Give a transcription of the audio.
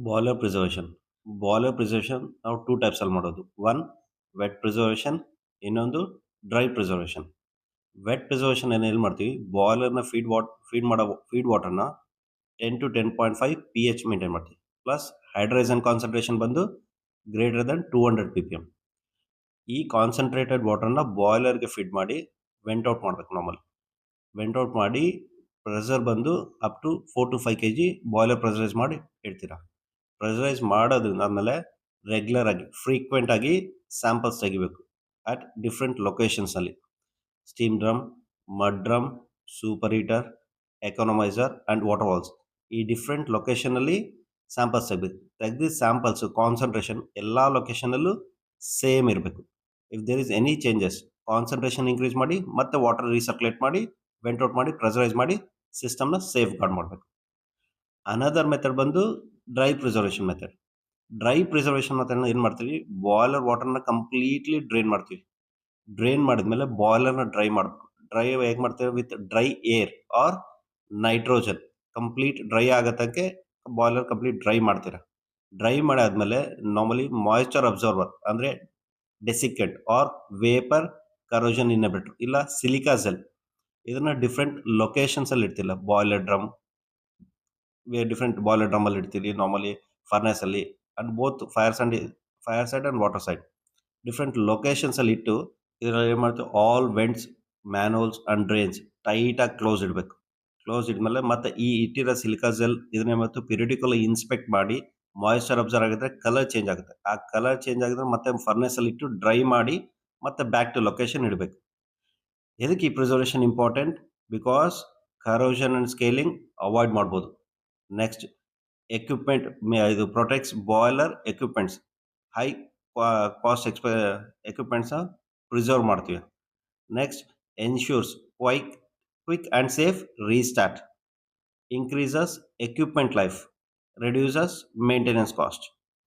Boiler preservation boiler preservation ನಾವು two ಟೈಪ್ಸಲ್ಲಿ ಮಾಡೋದು. ಒನ್ ವೆಟ್ ಪ್ರಿಸರ್ವೇಷನ್, ಇನ್ನೊಂದು ಡ್ರೈ ಪ್ರಿಸರ್ವೇಷನ್. ವೆಟ್ ಪ್ರಿಸರ್ವೇಷನ್ ಏನು ಮಾಡ್ತೀವಿ, ಬಾಯ್ಲರ್ನ ಫೀಡ್ ವಾಟರ್ನ 10 to 10.5 pH ಮೇಂಟೈನ್ ಮಾಡ್ತೀವಿ. ಪ್ಲಸ್ ಹೈಡ್ರೇಷನ್ ಕಾನ್ಸಂಟ್ರೇಷನ್ ಬಂದು ಗ್ರೇಟರ್ ದೆನ್ 200 ppm. ಈ ಕಾನ್ಸಂಟ್ರೇಟೆಡ್ ವಾಟರ್ನ ಬಾಯ್ಲರ್ಗೆ ಫೀಡ್ ಮಾಡಿ ವೆಂಟ್ ಔಟ್ ಮಾಡಬೇಕು. ನಾರ್ಮಲ್ ವೆಂಟ್ ಔಟ್ ಮಾಡಿ ಪ್ರೆಷರ್ ಬಂದು up to 4 to 5 kg boiler pressurise ಮಾಡಿ ಇಡ್ತೀರಾ. ಪ್ರೆಷರೈಸ್ ಮಾಡೋದ್ರಿಂದ ಆದಮೇಲೆ ರೆಗ್ಯುಲರ್ ಆಗಿ ಫ್ರೀಕ್ವೆಂಟ್ ಆಗಿ ಸ್ಯಾಂಪಲ್ಸ್ ತೆಗಿಬೇಕು ಅಟ್ ಡಿಫ್ರೆಂಟ್ ಲೊಕೇಶನ್ಸಲ್ಲಿ. Steam drum, mud drum, super heater, economiser and water walls, ಈ ಡಿಫ್ರೆಂಟ್ ಲೊಕೇಶನಲ್ಲಿ ಸ್ಯಾಂಪಲ್ಸ್ ತೆಗೆದು ಸ್ಯಾಂಪಲ್ಸು ಕಾನ್ಸಂಟ್ರೇಷನ್ ಎಲ್ಲ ಲೊಕೇಶನಲ್ಲೂ ಸೇಮ್ ಇರಬೇಕು. If there is any changes, concentration increase ಮಾಡಿ ಮತ್ತೆ ವಾಟರ್ ರೀಸರ್ಕ್ಯುಲೇಟ್ ಮಾಡಿ ವೆಂಟ್ ಔಟ್ ಮಾಡಿ ಪ್ರೆಷರೈಸ್ ಮಾಡಿ ಸಿಸ್ಟಮ್ನ ಸೇಫ್ ಗಾರ್ಡ್ ಮಾಡಬೇಕು. ಅನದರ್ ಮೆಥಡ್ ಬಂದು dry preservation method. Dry preservation ಮೆಥಡ್ನ ಏನು ಮಾಡ್ತೀವಿ, ಬಾಯ್ಲರ್ ವಾಟರ್ನ ಕಂಪ್ಲೀಟ್ಲಿ ಡ್ರೈನ್ ಮಾಡ್ತೀವಿ. ಡ್ರೈನ್ ಮಾಡಿದ್ಮೇಲೆ ಬಾಯ್ಲರ್ನ ಡ್ರೈ ಮಾಡಬೇಕು. ಡ್ರೈ ಹೇಗೆ ಮಾಡ್ತೀವಿ, with dry air or nitrogen. Complete dry ಆಗತ್ತಕ್ಕೆ ಬಾಯ್ಲರ್ ಕಂಪ್ಲೀಟ್ ಡ್ರೈ ಮಾಡ್ತೀರಾ. ಡ್ರೈ ಮಾಡಿ ಆದಮೇಲೆ ನಾರ್ಮಲಿ ಮಾಯಿಶ್ಚರ್ ಅಬ್ಸರ್ವರ್ ಅಂದರೆ desiccant or vapour corrosion inhibitor ಇಲ್ಲ ಸಿಲಿಕಾ ಜೆಲ್, ಇದನ್ನು ಡಿಫ್ರೆಂಟ್ ಲೊಕೇಶನ್ಸಲ್ಲಿ ಇಡ್ತಿಲ್ಲ. ಡಿಫ್ರೆಂಟ್ ಬಾಯ್ಲರ್ ಡ್ರಮ್ಮಲ್ಲಿ ಇಡ್ತೀವಿ, ನಾರ್ಮಲಿ ಫರ್ನೆಸಲ್ಲಿ and both fire side and water side different ಲೊಕೇಶನ್ಸಲ್ಲಿ ಇಟ್ಟು ಇದರಲ್ಲಿ ಏನು ಮಾಡ್ತೀವಿ, all vents, manholes and drains ಟೈಟಾಗಿ ಕ್ಲೋಸ್ ಇಡಬೇಕು. ಕ್ಲೋಸ್ ಇದ್ಮೇಲೆ ಮತ್ತೆ ಈ ಇಟ್ಟಿರೋ ಸಿಲಿಕಾ ಜೆಲ್ ಇದನ್ನೇ ಮತ್ತು ಪಿರಿಯಡಿಕಲಿ ಇನ್ಸ್ಪೆಕ್ಟ್ ಮಾಡಿ ಮಾಯಿಶ್ಚರ್ ಅಬ್ಸರ್ವ್ ಆಗಿದ್ರೆ ಕಲರ್ ಚೇಂಜ್ ಆಗುತ್ತೆ. ಆ ಕಲರ್ ಚೇಂಜ್ ಆಗಿದ್ರೆ ಮತ್ತೆ ಫರ್ನೆಸಲ್ಲಿ ಇಟ್ಟು ಡ್ರೈ ಮಾಡಿ ಮತ್ತೆ ಬ್ಯಾಕ್ ಟು ಲೊಕೇಶನ್ ಇಡಬೇಕು. ಎದಕ್ಕೆ ಈ preservation important, because corrosion and scaling avoid ಮಾಡ್ಬೋದು. ನೆಕ್ಸ್ಟ್ ಎಕ್ವಿಪ್ಮೆಂಟ್, ಇದು protects boiler equipments, high cost ಎಕ್ವಿಪ್ಮೆಂಟ್ಸ್ನ ಪ್ರಿಸರ್ವ್ ಮಾಡ್ತೀವಿ. Next ensures quick and safe restart, increases equipment life, reduces maintenance cost.